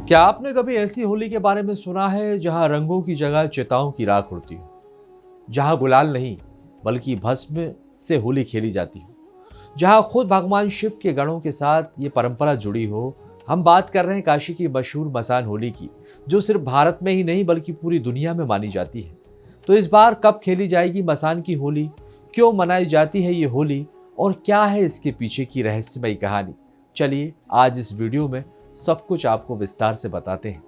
क्या आपने कभी ऐसी होली के बारे में सुना है जहां रंगों की जगह चिताओं की राख उड़ती हो, जहां गुलाल नहीं बल्कि भस्म से होली खेली जाती हो, जहां खुद भगवान शिव के गणों के साथ ये परंपरा जुड़ी हो। हम बात कर रहे हैं काशी की मशहूर मसान होली की, जो सिर्फ भारत में ही नहीं बल्कि पूरी दुनिया में मानी जाती है। तो इस बार कब खेली जाएगी मसान की होली, क्यों मनाई जाती है ये होली और क्या है इसके पीछे की रहस्यमयी कहानी। चलिए आज इस वीडियो में सब कुछ आपको विस्तार से बताते हैं।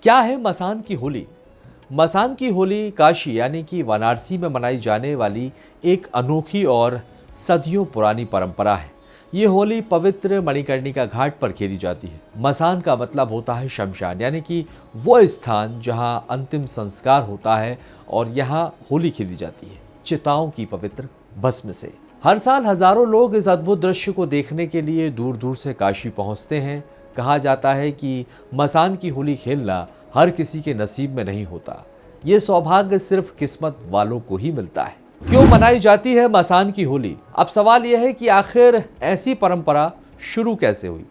क्या है मसान की होली? मसान की होली काशी यानी कि वाराणसी में मनाई जाने वाली एक अनोखी और सदियों पुरानी परंपरा है। ये होली पवित्र मणिकर्णिका घाट पर खेली जाती है। मसान का मतलब होता है शमशान, यानी कि वो स्थान जहां अंतिम संस्कार होता है, और यहाँ होली खेली जाती है चिताओं की पवित्र भस्म से। हर साल हजारों लोग इस अद्भुत दृश्य को देखने के लिए दूर दूर से काशी पहुंचते हैं। कहा जाता है कि मसान की होली खेलना हर किसी के नसीब में नहीं होता, ये सौभाग्य सिर्फ किस्मत वालों को ही मिलता है। क्यों मनाई जाती है मसान की होली? अब सवाल यह है कि आखिर ऐसी परंपरा शुरू कैसे हुई।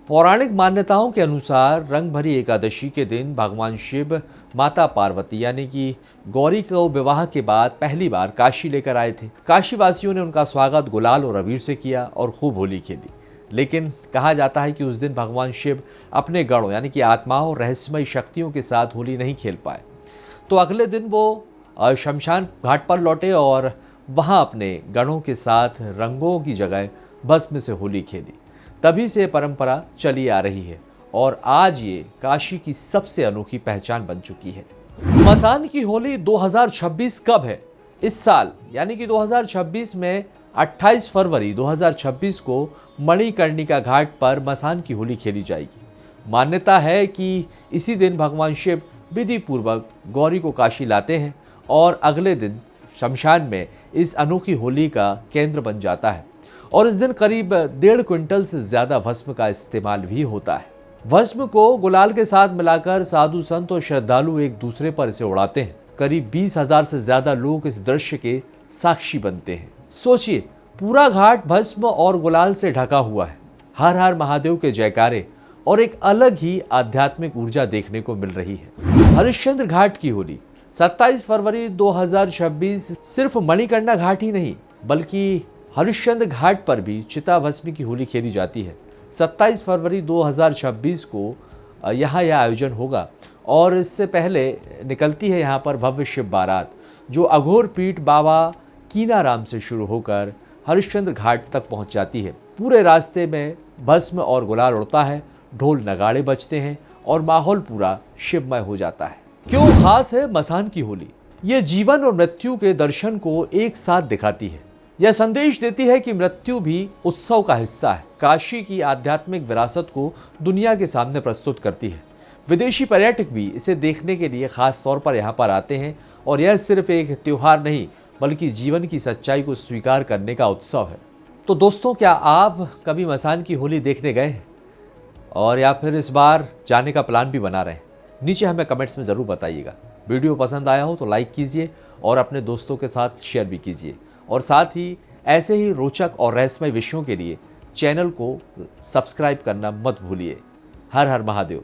पौराणिक मान्यताओं के अनुसार रंग भरी एकादशी के दिन भगवान शिव माता पार्वती यानी कि गौरी को विवाह के बाद पहली बार काशी लेकर आए थे। काशी वासियों ने उनका स्वागत गुलाल और अबीर से किया और खूब होली खेली। लेकिन कहा जाता है कि उस दिन भगवान शिव अपने गणों यानी कि आत्माओं और रहस्यमयी शक्तियों के साथ होली नहीं खेल पाए। तो अगले दिन वो शमशान घाट पर लौटे और वहाँ अपने गणों के साथ रंगों की जगह भस्म से होली खेली। तभी से परंपरा चली आ रही है और आज ये काशी की सबसे अनोखी पहचान बन चुकी है। मसान की होली 2026 कब है? इस साल यानी कि 2026 में 28 फरवरी 2026 को मणिकर्णिका घाट पर मसान की होली खेली जाएगी। मान्यता है कि इसी दिन भगवान शिव विधि पूर्वक गौरी को काशी लाते हैं और अगले दिन शमशान में इस अनोखी होली का केंद्र बन जाता है। और इस दिन करीब 1.5 क्विंटल से ज्यादा भस्म का इस्तेमाल भी होता है। भस्म को गुलाल के साथ मिलाकर साधु संत और श्रद्धालु एक दूसरे पर इसे उड़ाते हैं। करीब 20,000 से ज्यादा लोग इस दृश्य के साक्षी बनते हैं। सोचिए, पूरा घाट भस्म और गुलाल से ढका हुआ है। हर हर महादेव के जयकारे और एक अलग ही आध्यात्मिक ऊर्जा देखने को मिल रही है। हरिश्चंद्र घाट की होली 27 फरवरी 2026 सिर्फ मणिकर्णिका घाट ही नहीं बल्कि हरिश्चंद्र घाट पर भी चिता भस्म की होली खेली जाती है। 27 फरवरी 2026 को यहाँ यह आयोजन होगा और इससे पहले निकलती है यहाँ पर भव्य शिव बारात, जो अघोर पीठ बाबा कीनाराम से शुरू होकर हरिश्चंद्र घाट तक पहुँच जाती है। पूरे रास्ते में भस्म और गुलाल उड़ता है, ढोल नगाड़े बजते हैं और माहौल पूरा शिवमय हो जाता है। क्यों खास है मसान की होली? ये जीवन और मृत्यु के दर्शन को एक साथ दिखाती है। यह संदेश देती है कि मृत्यु भी उत्सव का हिस्सा है। काशी की आध्यात्मिक विरासत को दुनिया के सामने प्रस्तुत करती है। विदेशी पर्यटक भी इसे देखने के लिए खास तौर पर यहाँ पर आते हैं और यह सिर्फ एक त्योहार नहीं बल्कि जीवन की सच्चाई को स्वीकार करने का उत्सव है। तो दोस्तों, क्या आप कभी मसान की होली देखने गए हैं और या फिर इस बार जाने का प्लान भी बना रहे हैं? नीचे हमें कमेंट्स में ज़रूर बताइएगा। वीडियो पसंद आया हो तो लाइक कीजिए और अपने दोस्तों के साथ शेयर भी कीजिए। और साथ ही ऐसे ही रोचक और रहस्यमय विषयों के लिए चैनल को सब्सक्राइब करना मत भूलिए। हर हर महादेव।